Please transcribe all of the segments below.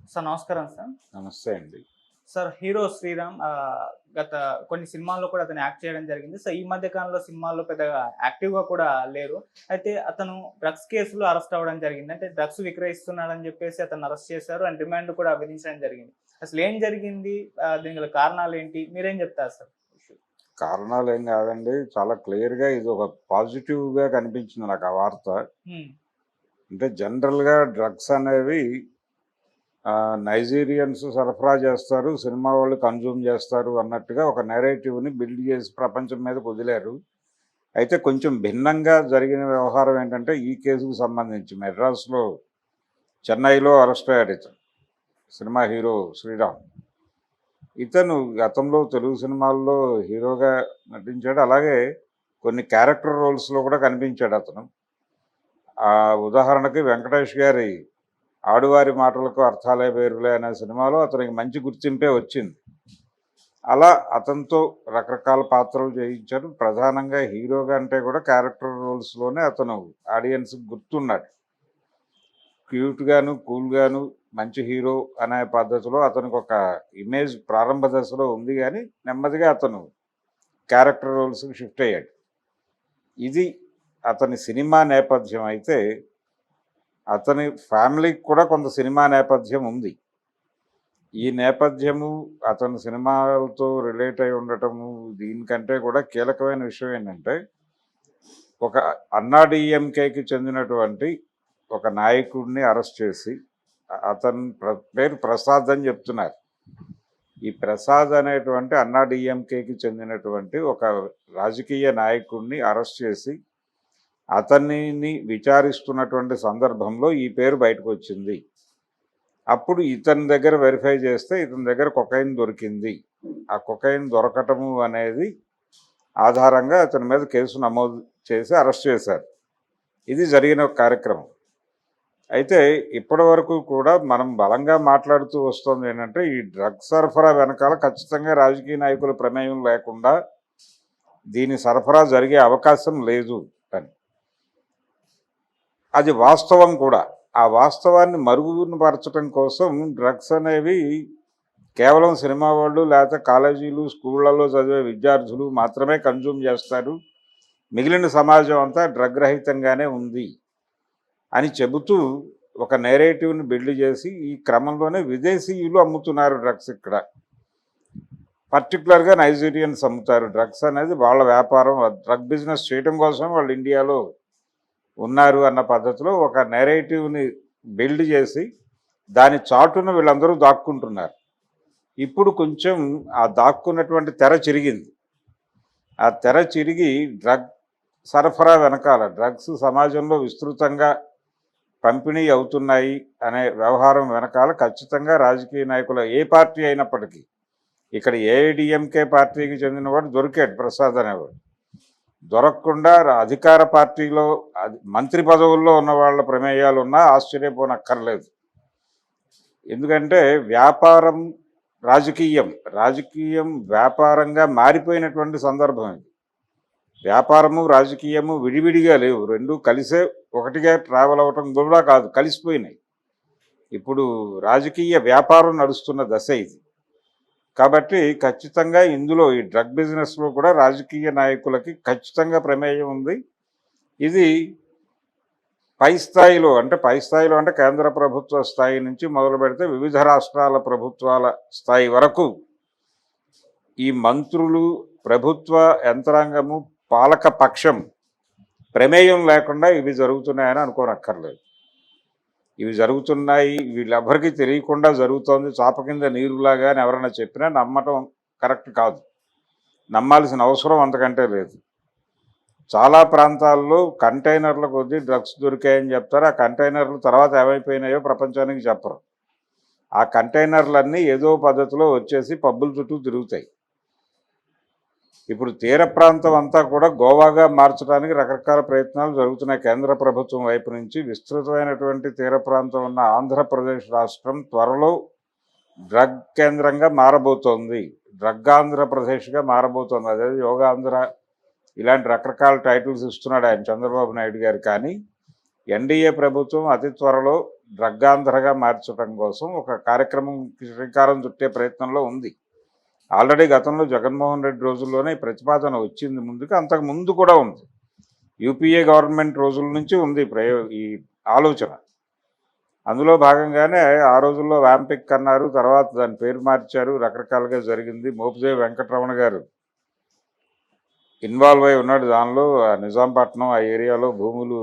Sir నమస్కారం sir. నమస్తే అండి. సార్ హీరో 'శ్రీరామ్' గత కొన్ని సినిమాల్లో కూడా అతను యాక్ట్ చేయడం జరిగింది. సో, ఈ మధ్య కాలంలో సినిమాల్లో పెద్దగా యాక్టివ్‌గా కూడా లేరు. అయితే అతను డ్రగ్స్ కేసులో అరెస్ట్ అవ్వడం జరిగింది. అంటే డ్రగ్స్ విక్రయిస్తున్నాడని చెప్పేసి అతన్ని అరెస్ట్ చేశారు. అండ్ రిమాండ్ కూడా విధించడం జరిగింది. అసలు ఏం జరిగింది? దీనికి గల కారణాలేంటి? మీరేం చెప్తారు సార్? కారణాలేం గాదండి. చాలా క్లియర్‌గా ఇదొక పాజిటివ్‌గా కనిపించింది నాకు ఆ వార్త. హ్మ్. అంటే జనరల్‌గా డ్రగ్స్ అనేవి నైజీరియన్స్ సరఫరా చేస్తారు, సినిమా వాళ్ళు కన్జ్యూమ్ చేస్తారు అన్నట్టుగా ఒక నెరేటివ్‌ని బిల్డ్ చేసి ప్రపంచం మీదకి వదిలారు. అయితే కొంచెం భిన్నంగా జరిగిన వ్యవహారం ఏంటంటే, ఈ కేసుకు సంబంధించి మెడ్రాస్‌లో, చెన్నైలో అరెస్ట్ అయ్యాడు ఇతను. Cinema hero 'Sriram'. ఇతను గతంలో తెలుగు సినిమాల్లో హీరోగా నటించాడు. అలాగే కొన్ని క్యారెక్టర్ రోల్స్‌లో కూడా కనిపించాడు అతను. ఉదాహరణకి వెంకటేష్ గారి 'ఆడువారి మాటలకు అర్థాలే వేరులే' అనే సినిమాలో అతనికి మంచి గుర్తింపే వచ్చింది. అలా అతనితో రకరకాల పాత్రలు చేయించారు. ప్రధానంగా హీరోగా అంటే కూడా క్యారెక్టర్ రోల్స్‌లోనే అతను ఆడియన్స్‌కి గుర్తున్నాడు. క్యూట్‌గాను, కూల్‌గాను మంచి హీరో అనే పద్ధతిలో అతనికి ఒక ఇమేజ్ ప్రారంభ దశలో ఉంది గానీ, నెమ్మదిగా అతను క్యారెక్టర్ రోల్స్‌కి షిఫ్ట్ అయ్యాడు. ఇది అతని సినిమా నేపథ్యం అయితే, అతని ఫ్యామిలీకి కూడా కొంత సినిమా నేపథ్యం ఉంది. ఈ నేపథ్యము అతని సినిమాలతో రిలేట్ అయి ఉండటము, దీనికంటే కూడా కీలకమైన విషయం ఏంటంటే, ఒక అన్నా డీఎంకేకి చెందినటువంటి ఒక నాయకుడిని అరెస్ట్ చేసి, అతని పేరు ప్రసాద్ అని చెప్తున్నారు. ఈ ప్రసాద్ అనేటువంటి అన్నా డీఎంకేకి చెందినటువంటి ఒక రాజకీయ నాయకుడిని అరెస్ట్ చేసి అతనిని విచారిస్తున్నటువంటి సందర్భంలో ఈ పేరు బయటకు వచ్చింది. అప్పుడు ఇతని దగ్గర వెరిఫై చేస్తే ఇతని దగ్గర కొకైన్ దొరికింది. ఆ కొకైన్ దొరకటము అనేది ఆధారంగా అతని మీద కేసు నమోదు చేసి అరెస్ట్ చేశారు. ఇది జరిగిన ఒక కార్యక్రమం. అయితే ఇప్పటి వరకు కూడా మనం బలంగా మాట్లాడుతూ వస్తుంది ఏంటంటే, ఈ డ్రగ్ సరఫరా వెనకాల ఖచ్చితంగా రాజకీయ నాయకుల ప్రమేయం లేకుండా దీని సరఫరా జరిగే అవకాశం లేదు అని. అది వాస్తవం కూడా. ఆ వాస్తవాన్ని మరుగుపరచడం కోసం డ్రగ్స్ అనేవి కేవలం సినిమా వాళ్ళు, లేకపోతే కాలేజీలు, స్కూళ్ళల్లో చదివే విద్యార్థులు మాత్రమే కన్జ్యూమ్ చేస్తారు, మిగిలిన సమాజం అంతా డ్రగ్ రహితంగానే ఉంది అని చెబుతూ ఒక నేరేటివ్ని బిల్డ్ చేసి, ఈ క్రమంలోనే విదేశీయులు అమ్ముతున్నారు డ్రగ్స్ ఇక్కడ. పర్టికులర్గా నైజీరియన్స్ అమ్ముతారు డ్రగ్స్ అనేది. వాళ్ళ వ్యాపారం, డ్రగ్ బిజినెస్ చేయడం కోసం వాళ్ళు ఇండియాలో ఉన్నారు అన్న పద్ధతిలో ఒక నెరేటివ్ని బిల్డ్ చేసి దాని చాటున వీళ్ళందరూ దాక్కుంటున్నారు. ఇప్పుడు కొంచెం ఆ దాక్కున్నటువంటి తెర చిరిగింది. ఆ తెర చిరిగి డ్రగ్ సరఫరా వెనకాల, డ్రగ్స్ సమాజంలో విస్తృతంగా పంపిణీ అవుతున్నాయి అనే వ్యవహారం వెనకాల ఖచ్చితంగా రాజకీయ నాయకుల ఏ పార్టీ అయినప్పటికీ, ఇక్కడ ఏఐడిఎంకే పార్టీకి చెందినవాడు దొరికాడు ప్రసాద్ అనేవాడు. దొరకకుండా అధికార పార్టీలో మంత్రి పదవుల్లో ఉన్న వాళ్ళ ప్రమేయాలు ఉన్నా ఆశ్చర్యపోనక్కర్లేదు. ఎందుకంటే వ్యాపారం, రాజకీయం వ్యాపారంగా మారిపోయినటువంటి సందర్భం ఇది. వ్యాపారము రాజకీయము విడివిడిగా లేవు, రెండు కలిసే ఒకటిగా ట్రావెల్ అవ్వటం కూడా కాదు, కలిసిపోయినాయి. ఇప్పుడు రాజకీయ వ్యాపారం నడుస్తున్న దశ ఇది. కాబట్టి ఖచ్చితంగా ఇందులో ఈ డ్రగ్ బిజినెస్లో కూడా రాజకీయ నాయకులకి ఖచ్చితంగా ప్రమేయం ఉంది. ఇది పై స్థాయిలో అంటే కేంద్ర ప్రభుత్వ స్థాయి నుంచి మొదలు పెడితే వివిధ రాష్ట్రాల ప్రభుత్వాల స్థాయి వరకు ఈ మంత్రులు, ప్రభుత్వ యంత్రాంగము, పాలక పక్షం ప్రమేయం లేకుండా ఇవి జరుగుతున్నాయని అనుకోనక్కర్లేదు. ఇవి జరుగుతున్నాయి, వీళ్ళెవ్వరికీ తెలియకుండా జరుగుతోంది, చాప కింద నీరులాగా అని ఎవరైనా చెప్పినా నమ్మటం కరెక్ట్ కాదు. నమ్మాల్సిన అవసరం అంతకంటే లేదు. చాలా ప్రాంతాల్లో కంటైనర్ల కొద్దీ డ్రగ్స్ దొరికాయని చెప్తారు. ఆ కంటైనర్లు తర్వాత ఏమైపోయినాయో ప్రపంచానికి చెప్పరు. ఆ కంటైనర్లన్నీ ఏదో పద్ధతిలో వచ్చేసి పబ్బుల చుట్టూ తిరుగుతాయి. ఇప్పుడు తీర ప్రాంతం అంతా కూడా గోవాగా మార్చడానికి రకరకాల ప్రయత్నాలు జరుగుతున్నాయి కేంద్ర ప్రభుత్వం వైపు నుంచి. విస్తృతమైనటువంటి తీర ప్రాంతం ఉన్న ఆంధ్రప్రదేశ్ రాష్ట్రం త్వరలో డ్రగ్ కేంద్రంగా మారబోతోంది, డ్రగ్ ఆంధ్రప్రదేశ్గా మారబోతోంది. అదే యోగాంధ్ర, ఇలాంటి రకరకాల టైటిల్స్ ఇస్తున్నాడు ఆయన చంద్రబాబు నాయుడు గారు. కానీ ఎన్డీఏ ప్రభుత్వం అతి త్వరలో డ్రగ్గాంధ్రగా మార్చడం కోసం ఒక కార్యక్రమం శ్రీకారం చుట్టే ప్రయత్నంలో ఉంది. ఆల్రెడీ గతంలో జగన్మోహన్ రెడ్డి రోజుల్లోనే ఈ ప్రతిపాదన వచ్చింది ముందుకు, అంతకు ముందు కూడా ఉంది. యూపీఏ గవర్నమెంట్ రోజుల నుంచి ఉంది ఈ ఆలోచన. అందులో భాగంగానే ఆ రోజుల్లో వ్యాంపిక్ అన్నారు, తర్వాత దాని పేరు మార్చారు, రకరకాలుగా జరిగింది. మోపిదేవి వెంకటరమణ గారు ఇన్వాల్వ్ అయి ఉన్నాడు దానిలో. నిజాంపట్నం ఆ ఏరియాలో భూములు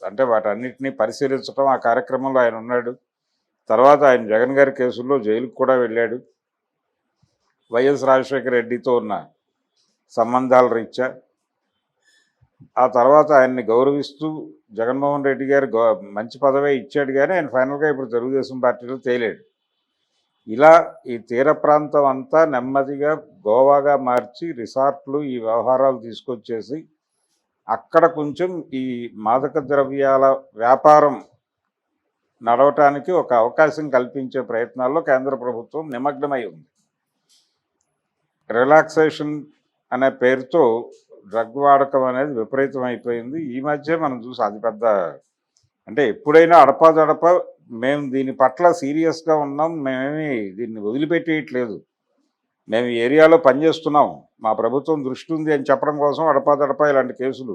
అంటే వాటన్నిటినీ పరిశీలించడం ఆ కార్యక్రమంలో ఆయన ఉన్నాడు. తర్వాత ఆయన జగన్ గారి కేసుల్లో జైలుకు కూడా వెళ్ళాడు. వైఎస్ రాజశేఖర రెడ్డితో ఉన్న సంబంధాల రీత్యా ఆ తర్వాత ఆయన్ని గౌరవిస్తూ జగన్మోహన్ రెడ్డి గారు మంచి పదవే ఇచ్చాడు, కానీ ఆయన ఫైనల్గా ఇప్పుడు తెలుగుదేశం పార్టీలో తేలాడు. ఇలా ఈ తీర ప్రాంతం అంతా నెమ్మదిగా గోవాగా మార్చి రిసార్ట్లు ఈ వ్యవహారాలు తీసుకొచ్చేసి అక్కడ కొంచెం ఈ మాదక ద్రవ్యాల వ్యాపారం నడవటానికి ఒక అవకాశం కల్పించే ప్రయత్నాల్లో కేంద్ర ప్రభుత్వం నిమగ్నమై ఉంది. రిలాక్సేషన్ అనే పేరుతో డ్రగ్ వాడకం అనేది విపరీతం అయిపోయింది. ఈ మధ్య మనం చూసి అది పెద్ద అంటే ఎప్పుడైనా అడపాదడప మేము దీని పట్ల సీరియస్గా ఉన్నాం, మేమేమి దీన్ని వదిలిపెట్టేయట్లేదు, మేము ఈ ఏరియాలో పనిచేస్తున్నాం, మా ప్రభుత్వం దృష్టి ఉంది అని చెప్పడం కోసం అడపాదడప ఇలాంటి కేసులు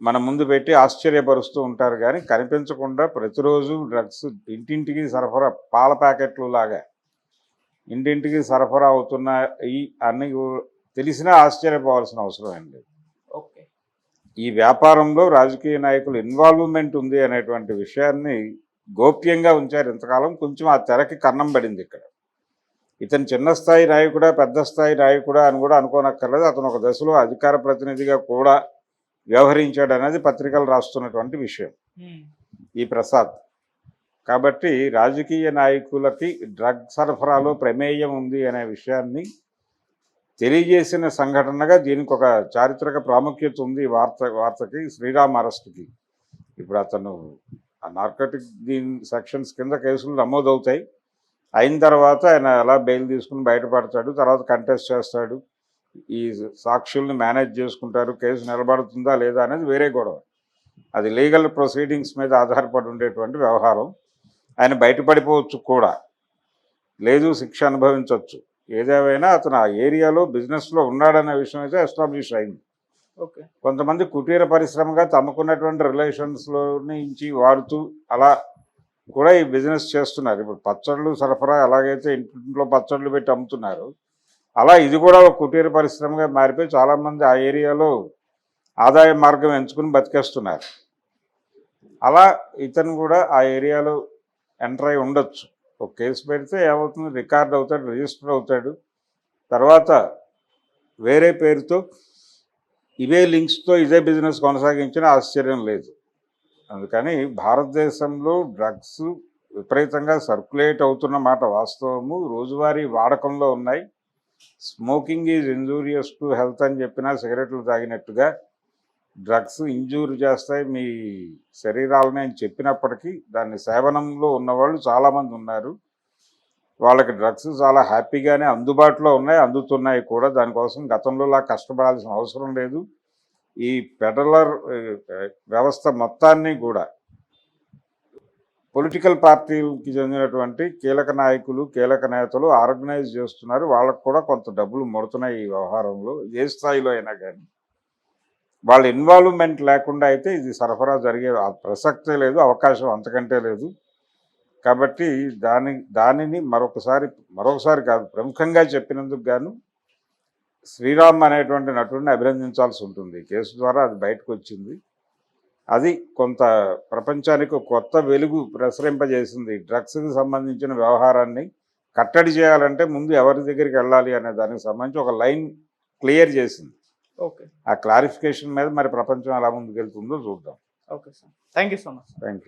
మన ముందు పెట్టి ఆశ్చర్యపరుస్తూ ఉంటారు. కానీ కనిపించకుండా ప్రతిరోజు డ్రగ్స్ ఇంటింటికి సరఫరా, పాల ప్యాకెట్లు లాగా ఇంటింటికి సరఫరా అవుతున్నాయి అన్ని తెలిసినా ఆశ్చర్యపోవాల్సిన అవసరం ఏం లేదు. ఓకే. ఈ వ్యాపారంలో రాజకీయ నాయకులు ఇన్వాల్వ్మెంట్ ఉంది అనేటువంటి విషయాన్ని గోప్యంగా ఉంచారు ఇంతకాలం. కొంచెం ఆ తెరకి కన్నం పడింది ఇక్కడ. ఇతను చిన్న స్థాయి నాయకుడా పెద్ద స్థాయి నాయకుడా అని కూడా అనుకోనక్కర్లేదు. అతను ఒక దశలో అధికార ప్రతినిధిగా కూడా వ్యవహరించాడు అనేది పత్రికలు రాస్తున్నటువంటి విషయం ఈ ప్రసాద్. కాబట్టి రాజకీయ నాయకులకి డ్రగ్ సరఫరాలో ప్రమేయం ఉంది అనే విషయాన్ని తెలియజేసిన సంఘటనగా దీనికి ఒక చారిత్రక ప్రాముఖ్యత ఉంది. వార్తకి శ్రీరామ్ అరెస్ట్కి ఇప్పుడు అతను నార్కోటిక్ సెక్షన్స్ కింద కేసులు నమోదవుతాయి. అయిన తర్వాత ఆయన ఎలా బెయిల్ తీసుకుని బయటపడతాడు, తర్వాత కంటెస్ట్ చేస్తాడు, ఈ సాక్షుల్ని మేనేజ్ చేసుకుంటారు, కేసు నిలబడుతుందా లేదా అనేది వేరే గొడవ. అది లీగల్ ప్రొసీడింగ్స్ మీద ఆధారపడి ఉండేటువంటి వ్యవహారం. ఆయన బయటపడిపోవచ్చు కూడా, లేదు శిక్ష అనుభవించవచ్చు. ఏదేమైనా అతను ఆ ఏరియాలో బిజినెస్లో ఉన్నాడనే విషయం అయితే ఎస్టాబ్లిష్ అయింది. ఓకే. కొంతమంది కుటీర పరిశ్రమగా తమకున్నటువంటి రిలేషన్స్లో నుంచి వాడుతూ అలా కూడా ఈ బిజినెస్ చేస్తున్నారు. ఇప్పుడు పచ్చళ్ళు సరఫరా ఎలాగైతే ఇంట్లో పచ్చళ్ళు పెట్టి అమ్ముతున్నారు, అలా ఇది కూడా ఒక కుటీర పరిశ్రమగా మారిపోయి చాలామంది ఆ ఏరియాలో ఆదాయ మార్గం ఎంచుకుని బతికేస్తున్నారు. అలా ఇతను కూడా ఆ ఏరియాలో ఎంటర్ అయి ఉండొచ్చు. ఒక కేసు పెడితే ఏమవుతుంది, రికార్డ్ అవుతాడు, రిజిస్టర్ అవుతాడు, తర్వాత వేరే పేరుతో ఇవే లింక్స్తో ఇదే బిజినెస్ కొనసాగించిన ఆశ్చర్యం లేదు. అందుకని భారతదేశంలో డ్రగ్స్ విపరీతంగా సర్క్యులేట్ అవుతున్న మాట వాస్తవము. రోజువారీ వాడకంలో ఉన్నాయి. Smoking is injurious to health అని చెప్పినా సిగరెట్లు తాగినట్టుగా డ్రగ్స్ ఇంజూర్ చేస్తాయి మీ శరీరాలని అని చెప్పినప్పటికీ దాన్ని సేవనంలో ఉన్నవాళ్ళు చాలామంది ఉన్నారు. వాళ్ళకి డ్రగ్స్ చాలా హ్యాపీగానే అందుబాటులో ఉన్నాయి, అందుతున్నాయి కూడా. దానికోసం గతంలోలా కష్టపడాల్సిన అవసరం లేదు. ఈ పెడలర్ వ్యవస్థ మొత్తాన్ని కూడా పొలిటికల్ పార్టీలకి చెందినటువంటి కీలక నాయకులు, కీలక నేతలు ఆర్గనైజ్ చేస్తున్నారు. వాళ్ళకు కూడా కొంత డబ్బులు ముడుతున్నాయి ఈ వ్యవహారంలో, ఏ స్థాయిలో అయినా. కానీ వాళ్ళ ఇన్వాల్వ్మెంట్ లేకుండా అయితే ఇది సరఫరా జరిగే ప్రసక్తే లేదు, అవకాశం అంతకంటే లేదు. కాబట్టి దానిని మరొకసారి కాదు, ప్రముఖంగా చెప్పినందుకు గాను శ్రీరామ్ అనేటువంటి నటుడిని అభినందించాల్సి ఉంటుంది. కేసు ద్వారా అది బయటకు వచ్చింది. అది కొంత ప్రపంచానికి కొత్త వెలుగు ప్రసరింపజేసింది. డ్రగ్స్కి సంబంధించిన వ్యవహారాన్ని కట్టడి చేయాలంటే ముందు ఎవరి దగ్గరికి వెళ్ళాలి అనే దానికి సంబంధించి ఒక లైన్ క్లియర్ చేసింది. ఓకే. ఆ క్లారిఫికేషన్ మీద మరి ప్రపంచం ఎలా ముందుకెళ్తుందో చూద్దాం. Okay sir, thank you so much. Thank you.